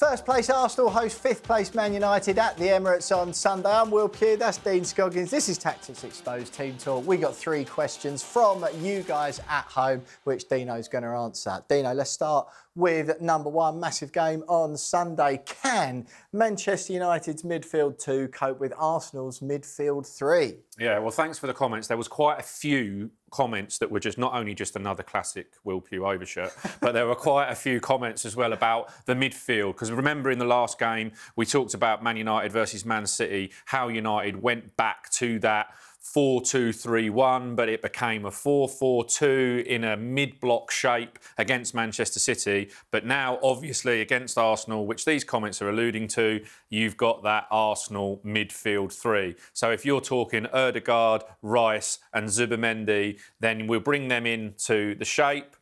First place Arsenal host fifth place Man United at the Emirates on Sunday. I'm Will Pugh, that's Dean Scoggins. This is Tactics Exposed Team Talk. We got 3 questions from you guys at home, which Dino's going to answer. Dino, let's start with number 1, massive game on Sunday. Can Manchester United's midfield 2 cope with Arsenal's midfield 3? Yeah, well, thanks for the comments. There was quite a few comments that were just not only just another classic Will Pugh overshirt, but there were quite a few comments as well about the midfield. Because remember in the last game, we talked about Man United versus Man City, how United went back to that 4-2-3-1, but it became a 4-4-2 in a mid-block shape against Manchester City. But now, obviously, against Arsenal, which these comments are alluding to, you've got that Arsenal midfield 3. So if you're talking Ødegaard, Rice and Zubimendi, then we'll bring them into the shape.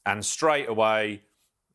And straight away,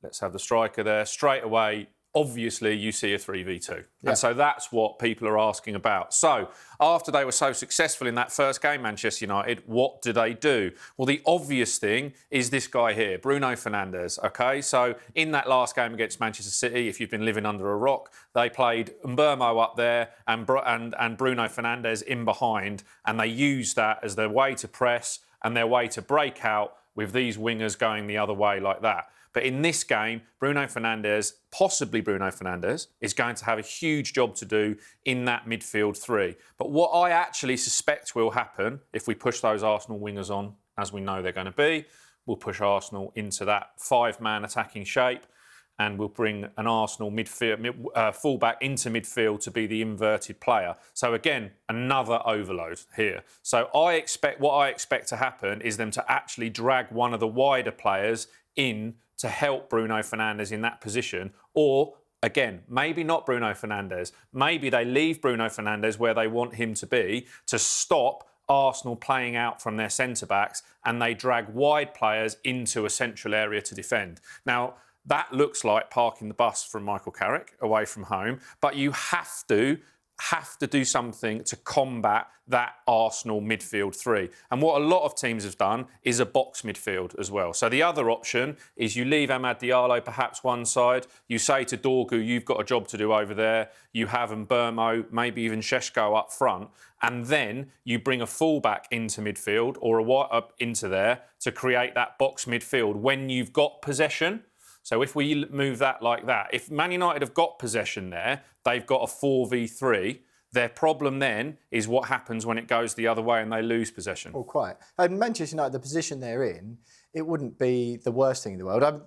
let's have the striker there, straight away, obviously, you see a 3v2. Yeah. And so that's what people are asking about. So after they were so successful in that first game, Manchester United, what do they do? Well, the obvious thing is this guy here, Bruno Fernandes, OK? So in that last game against Manchester City, if you've been living under a rock, they played Mbeumo up there and Bruno Fernandes in behind, and they used that as their way to press and their way to break out with these wingers going the other way like that. But in this game, possibly Bruno Fernandes, is going to have a huge job to do in that midfield 3. But what I actually suspect will happen if we push those Arsenal wingers on, as we know they're going to be, we'll push Arsenal into that 5-man attacking shape, and we'll bring an Arsenal fullback into midfield to be the inverted player. So again, another overload here. So what I expect to happen is them to actually drag one of the wider players in to help Bruno Fernandes in that position. Or, again, maybe not Bruno Fernandes. Maybe they leave Bruno Fernandes where they want him to be to stop Arsenal playing out from their centre-backs, and they drag wide players into a central area to defend. Now, that looks like parking the bus from Michael Carrick away from home, but you have to do something to combat that Arsenal midfield 3. And what a lot of teams have done is a box midfield as well. So the other option is you leave Amad Diallo perhaps one side, you say to Dorgu, you've got a job to do over there, you have Mbeumo, maybe even Šeško up front, and then you bring a fullback into midfield or up into there to create that box midfield when you've got possession. So if we move that like that, if Man United have got possession there, they've got a 4v3. Their problem then is what happens when it goes the other way and they lose possession. Well, quite. And Manchester United, the position they're in, it wouldn't be the worst thing in the world.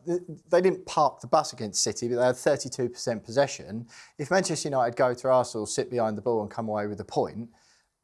They didn't park the bus against City, but they had 32% possession. If Manchester United go to Arsenal, sit behind the ball and come away with a point,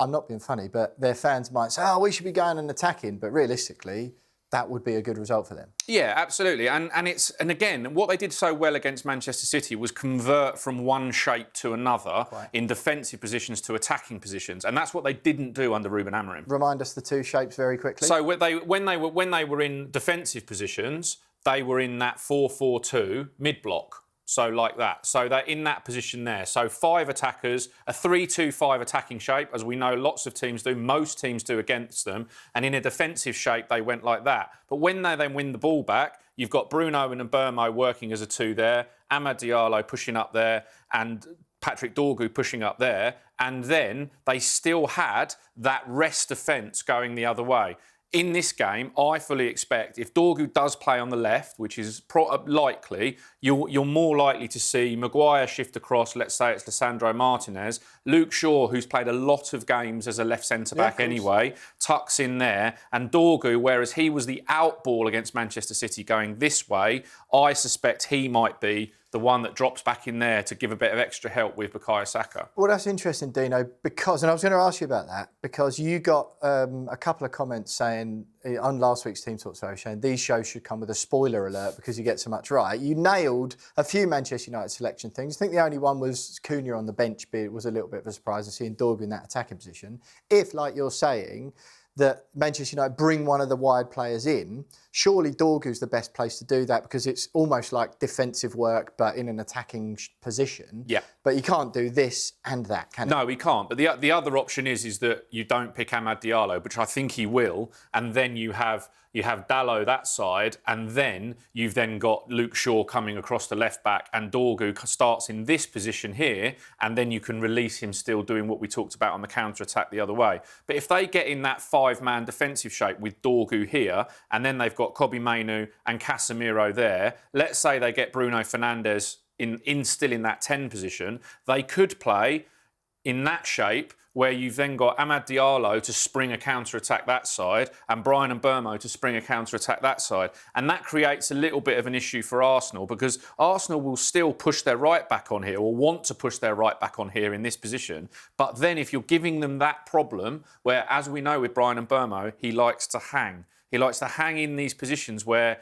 I'm not being funny, but their fans might say, we should be going and attacking. But realistically, that would be a good result for them. Yeah, absolutely. And again, what they did so well against Manchester City was convert from one shape to another in defensive positions to attacking positions. And that's what they didn't do under Ruben Amorim. Remind us the 2 shapes very quickly. So when they were in defensive positions, they were in that 4-4-2 mid-block. So like that. So they're in that position there. So 5 attackers, a 3-2-5 attacking shape, as we know lots of teams do, most teams do against them. And in a defensive shape, they went like that. But when they then win the ball back, you've got Bruno and Mbeumo working as a 2 there, Amad Diallo pushing up there, and Patrick Dorgu pushing up there. And then they still had that rest defence going the other way. In this game, I fully expect if Dorgu does play on the left, which is likely, you're more likely to see Maguire shift across, let's say it's Lisandro Martinez. Luke Shaw, who's played a lot of games as a left centre-back anyway, tucks in there. And Dorgu, whereas he was the out ball against Manchester City going this way, I suspect he might be the one that drops back in there to give a bit of extra help with Bukayo Saka. Well, that's interesting, Dino, because, and I was going to ask you about that, because you got a couple of comments saying, on last week's Team Talk Show, saying these shows should come with a spoiler alert because you get so much right. You nailed a few Manchester United selection things. I think the only one was Cunha on the bench, but it was a little bit of a surprise to see Dorgu in that attacking position. If, like you're saying, that Manchester United bring one of the wide players in, surely Dorgu's the best place to do that because it's almost like defensive work but in an attacking position. Yeah. But you can't do this and that, can you? No, he can't. But the other option is that you don't pick Amad Diallo, which I think he will, and then you have you have Dalot that side, and then you've then got Luke Shaw coming across the left back, and Dorgu starts in this position here, and then you can release him still doing what we talked about on the counter-attack the other way. But if they get in that 5-man defensive shape with Dorgu here, and then they've got Kobbie Mainoo and Casemiro there, let's say they get Bruno Fernandes still in that 10 position, they could play in that shape where you've then got Amad Diallo to spring a counter-attack that side and Bryan Mbeumo to spring a counter-attack that side. And that creates a little bit of an issue for Arsenal because Arsenal will still push their right back on here or want to push their right back on here in this position. But then if you're giving them that problem where, as we know with Bryan Mbeumo, he likes to hang. He likes to hang in these positions where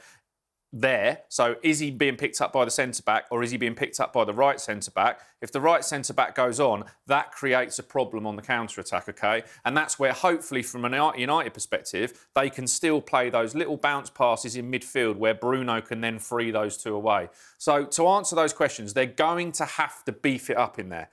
so is he being picked up by the centre-back or is he being picked up by the right centre-back? If the right centre-back goes on, that creates a problem on the counter-attack, OK? And that's where, hopefully, from an United perspective, they can still play those little bounce passes in midfield where Bruno can then free those two away. So to answer those questions, they're going to have to beef it up in there.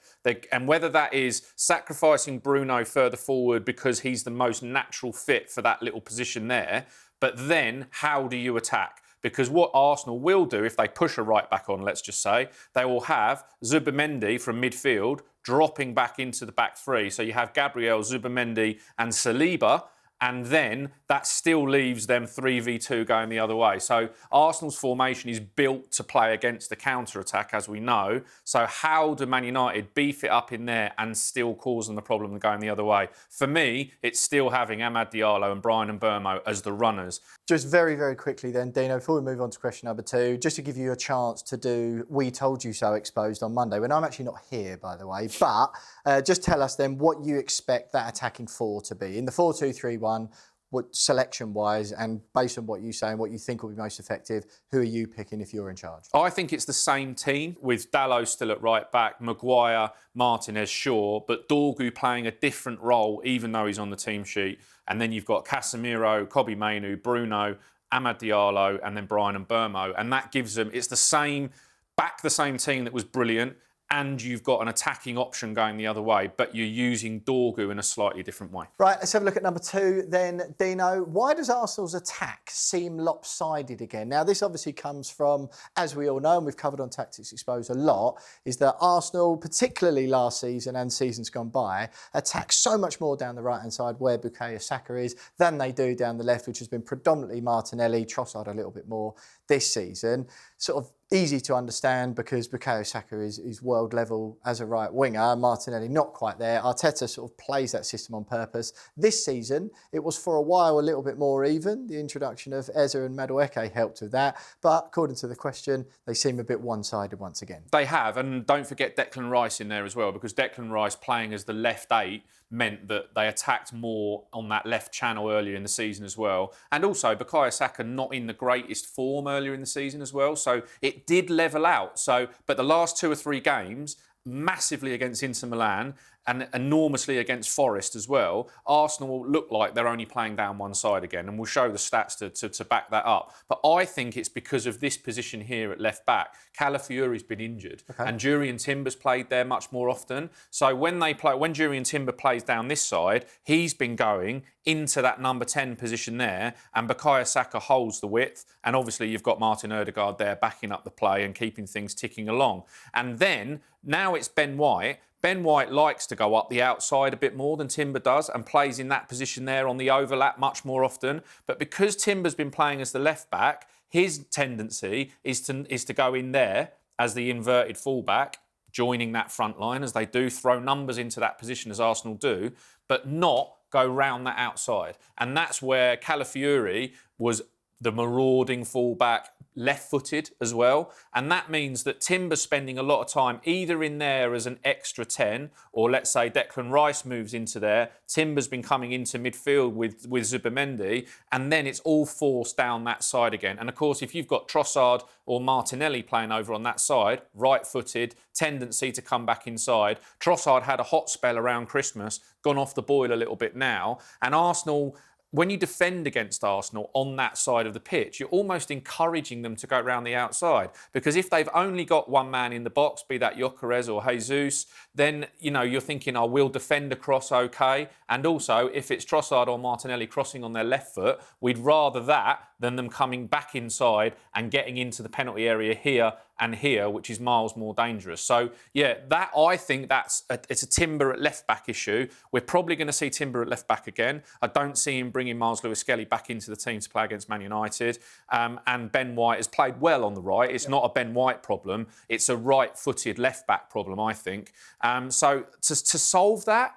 And whether that is sacrificing Bruno further forward because he's the most natural fit for that little position there, but then how do you attack? Because what Arsenal will do, if they push a right back on, let's just say, they will have Zubimendi from midfield dropping back into the back three. So you have Gabriel, Zubimendi and Saliba. And then that still leaves them 3v2 going the other way. So Arsenal's formation is built to play against the counter-attack, as we know. So how do Man United beef it up in there and still cause them the problem of going the other way? For me, it's still having Amad Diallo and Bryan Mbeumo as the runners. Just very, very quickly then, Dino, before we move on to question number 2, just to give you a chance to do We Told You So Exposed on Monday, when I'm actually not here, by the way. But just tell us then what you expect that attacking four to be. In the 4-2-3-1, what selection-wise and based on what you say and what you think will be most effective, who are you picking if you're in charge? I think it's the same team with Dalot still at right back, Maguire, Martinez, Shaw, but Dorgu playing a different role even though he's on the team sheet. And then you've got Casemiro, Kobbie Mainoo, Bruno, Amad Diallo and then Bryan Mbeumo. And that gives them, it's the same team that was brilliant. And you've got an attacking option going the other way, but you're using Dorgu in a slightly different way. Right, let's have a look at number 2 then, Dino. Why does Arsenal's attack seem lopsided again? Now, this obviously comes from, as we all know, and we've covered on Tactics Exposed a lot, is that Arsenal, particularly last season and seasons gone by, attack so much more down the right-hand side where Bukayo Saka is than they do down the left, which has been predominantly Martinelli, Trossard a little bit more this season. Sort of easy to understand because Bukayo Saka is world level as a right winger. Martinelli not quite there. Arteta sort of plays that system on purpose. This season, it was for a while a little bit more even. The introduction of Eze and Madueke helped with that. But according to the question, they seem a bit one-sided once again. They have, and don't forget Declan Rice in there as well, because Declan Rice playing as the left 8 meant that they attacked more on that left channel earlier in the season as well. And also Bukayo Saka not in the greatest form earlier in the season as well. So it did level out. But the last 2 or 3 games, massively against Inter Milan and enormously against Forest as well, Arsenal look like they're only playing down one side again, and we'll show the stats to back that up. But I think it's because of this position here at left back. Calafiori's been injured, and Jurriën Timber's played there much more often. So when Jurriën Timber plays down this side, he's been going into that number 10 position there, and Bukayo Saka holds the width, and obviously you've got Martin Ødegaard there backing up the play and keeping things ticking along. And then, now it's Ben White. Ben White likes to go up the outside a bit more than Timber does and plays in that position there on the overlap much more often. But because Timber's been playing as the left back, his tendency is to go in there as the inverted fullback, joining that front line as they do, throw numbers into that position as Arsenal do, but not go round that outside. And that's where Calafiori was the marauding fullback, left-footed as well. And that means that Timber's spending a lot of time either in there as an extra 10, or let's say Declan Rice moves into there. Timber's been coming into midfield with Zubimendi, and then it's all forced down that side again. And of course, if you've got Trossard or Martinelli playing over on that side, right-footed, tendency to come back inside. Trossard had a hot spell around Christmas, gone off the boil a little bit now, and Arsenal when you defend against Arsenal on that side of the pitch, you're almost encouraging them to go around the outside. Because if they've only got one man in the box, be that Gyokeres or Jesus, then, you're thinking, oh, we'll defend across okay. And also, if it's Trossard or Martinelli crossing on their left foot, we'd rather that than them coming back inside and getting into the penalty area here and here, which is miles more dangerous. So, yeah, I think it's a Timber at left-back issue. We're probably going to see Timber at left-back again. I don't see him bringing Miles Lewis-Skelly back into the team to play against Man United. And Ben White has played well on the right. It's not a Ben White problem. It's a right-footed left-back problem, I think. So to solve that,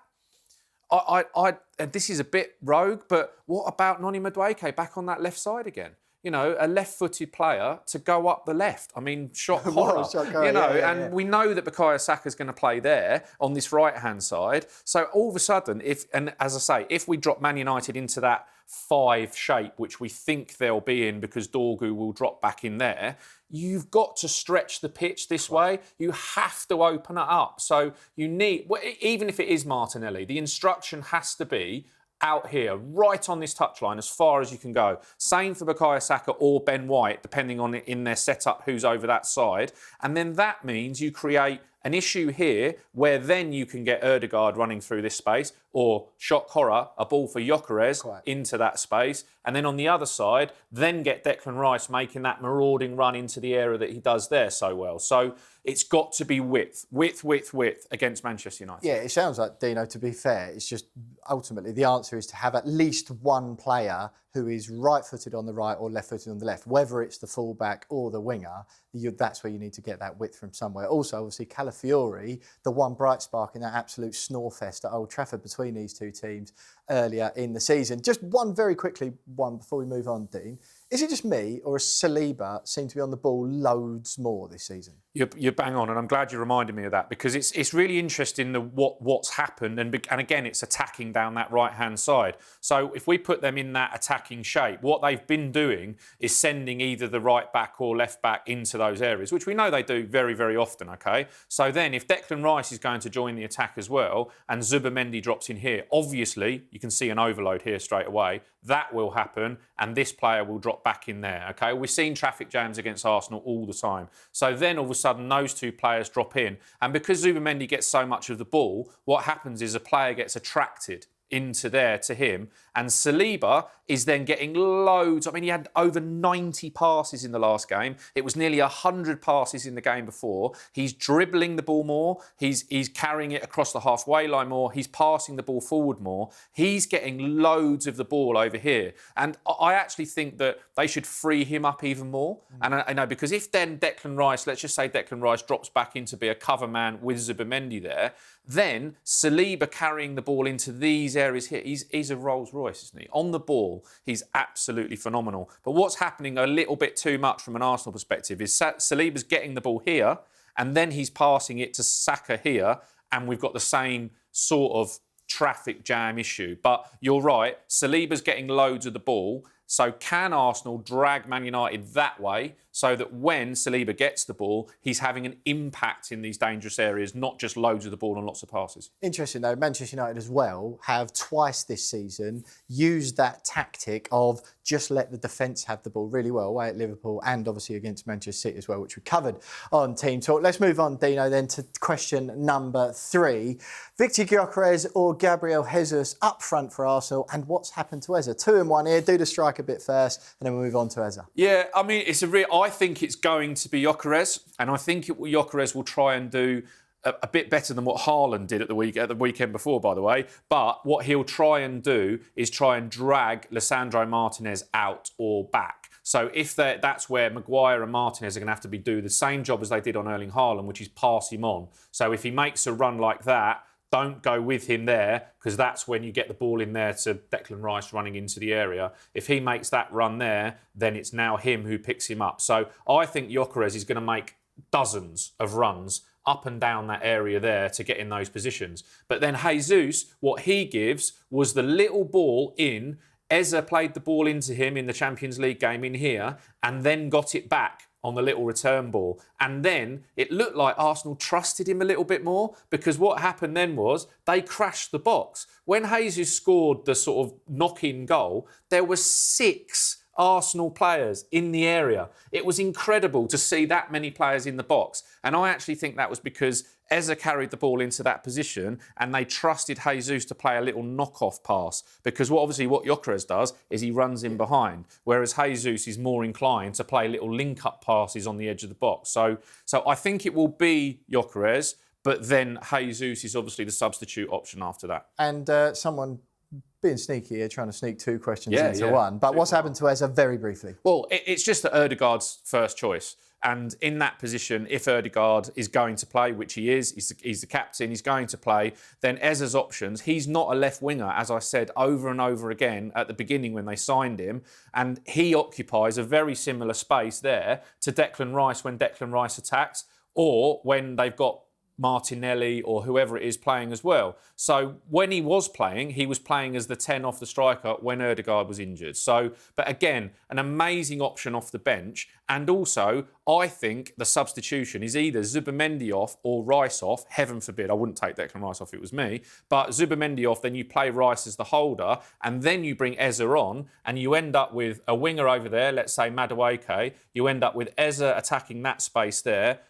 this is a bit rogue, but what about Noni Madueke back on that left side again? A left-footed player to go up the left. I mean, shot horror. And we know that Bukayo Saka's going to play there on this right-hand side. So all of a sudden, as I say, if we drop Man United into that 5 shape, which we think they'll be in because Dorgu will drop back in there, you've got to stretch the pitch this way. You have to open it up. So you need, even if it is Martinelli, the instruction has to be out here, right on this touchline, as far as you can go. Same for Bukayo Saka or Ben White, depending on in their setup who's over that side. And then that means you create an issue here where then you can get Ødegaard running through this space or shot horror, a ball for Gyokeres into that space. And then on the other side, then get Declan Rice making that marauding run into the area that he does there so well. So it's got to be width against Manchester United. Yeah, it sounds like, Dino, to be fair, it's just ultimately the answer is to have at least one player who is right-footed on the right or left-footed on the left, whether it's the fullback or the winger. That's where you need to get that width from somewhere. Also, obviously, Calafiori, the one bright spark in that absolute snorefest at Old Trafford between these two teams earlier in the season. Just one very quickly before we move on, Dean. Is it just me, or has Saliba seemed to be on the ball loads more this season? You're bang on, and I'm glad you reminded me of that, because it's really interesting what's happened, and again, it's attacking down that right-hand side. So if we put them in that attacking shape, what they've been doing is sending either the right back or left back into those areas, which we know they do very, very often, okay? So then if Declan Rice is going to join the attack as well, and Zubimendi drops in here, obviously, you can see an overload here straight away. That will happen, and this player will drop back in there, okay? We've seen traffic jams against Arsenal all the time. So then all of a sudden, those two players drop in. And because Zubimendi gets so much of the ball, what happens is a player gets attracted into there to him, and Saliba is then getting loads. I mean, he had over 90 passes in the last game. It was nearly 100 passes in the game before. He's dribbling the ball more. He's carrying it across the halfway line more. He's passing the ball forward more. He's getting loads of the ball over here. And I actually think that they should free him up even more. And I know, because if then Declan Rice, let's just say Declan Rice drops back in to be a cover man with Zubimendi there, then Saliba carrying the ball into these areas here, he's a Rolls Royce, isn't he? On the ball, he's absolutely phenomenal. But what's happening a little bit too much from an Arsenal perspective is Saliba's getting the ball here, and then he's passing it to Saka here, and we've got the same sort of traffic jam issue. But you're right, Saliba's getting loads of the ball. So can Arsenal drag Man United that way so that when Saliba gets the ball, he's having an impact in these dangerous areas, not just loads of the ball and lots of passes? Interesting, though, Manchester United as well have twice this season used that tactic of just let the defence have the ball really well away at Liverpool and obviously against Manchester City as well, which we covered on Team Talk. Let's move on, Dino, then to question number 3. Victor Gyokeres or Gabriel Jesus up front for Arsenal, and what's happened to Eza? 2 in 1 here. Do the strike a bit first, and then we'll move on to Eza. Yeah, I mean, I think it's going to be Gyokeres, and I think Gyokeres will try and do a bit better than what Haaland did at the weekend before, by the way. But what he'll try and do is try and drag Lisandro Martinez out or back. So if that's where Maguire and Martinez are going to have to do the same job as they did on Erling Haaland, which is pass him on. So if he makes a run like that, don't go with him there, because that's when you get the ball in there to Declan Rice running into the area. If he makes that run there, then it's now him who picks him up. So I think Gyokeres is going to make dozens of runs up and down that area there to get in those positions. But then Jesus, what he gives was the little ball in. Eza played the ball into him in the Champions League game in here and then got it back on the little return ball. And then it looked like Arsenal trusted him a little bit more, because what happened then was they crashed the box. When Jesus scored the sort of knock-in goal, there were 6 Arsenal players in the area. It was incredible to see that many players in the box. And I actually think that was because Eze carried the ball into that position and they trusted Jesus to play a little knock-off pass, because what Gyokeres does is he runs in behind, whereas Jesus is more inclined to play little link-up passes on the edge of the box. So I think it will be Gyokeres, but then Jesus is obviously the substitute option after that. And someone being sneaky here, trying to sneak 2 questions into one. But what's happened to Eze, very briefly? Well, it's just that Ødegaard's first choice. And in that position, if Ødegaard is going to play, which he is, he's the captain, he's going to play, then Eze's options, he's not a left winger, as I said over and over again at the beginning when they signed him. And he occupies a very similar space there to Declan Rice when Declan Rice attacks, or when they've got Martinelli or whoever it is playing as well. So when he was playing as the 10 off the striker when Ødegaard was injured. So, but again, an amazing option off the bench. And also, I think the substitution is either Zubimendi off or Rice off. Heaven forbid, I wouldn't take Declan Rice off if it was me. But Zubimendi off, then you play Rice as the holder, and then you bring Eze on, and you end up with a winger over there, let's say Madueke. You end up with Eze attacking that space there,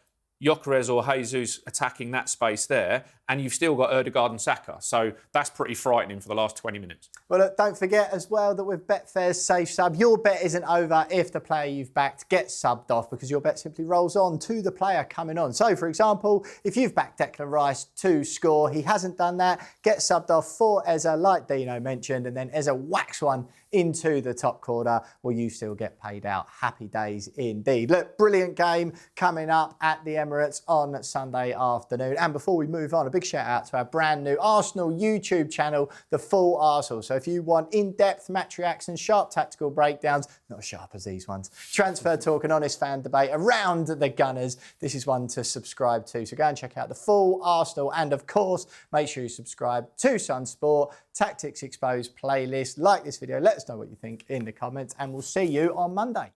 Gyokeres or Jesus attacking that space there, and you've still got Ødegaard and Saka. So that's pretty frightening for the last 20 minutes. Well, look, don't forget as well that with Betfair's Safe Sub, your bet isn't over if the player you've backed gets subbed off, because your bet simply rolls on to the player coming on. So, for example, if you've backed Declan Rice to score, he hasn't done that, get subbed off for Eze, like Dino mentioned, and then Eze whacks one into the top corner, well, you still get paid out. Happy days indeed. Look, brilliant game coming up at the Emirates on Sunday afternoon. And before we move on, a big shout out to our brand new Arsenal YouTube channel, The Full Arsenal. So if you want in-depth match reactions, sharp tactical breakdowns, not as sharp as these ones, transfer talk and honest fan debate around the Gunners, this is one to subscribe to. So go and check out The Full Arsenal. And of course, make sure you subscribe to SunSport Tactics Exposed playlist. Like this video, let us know what you think in the comments, and we'll see you on Monday.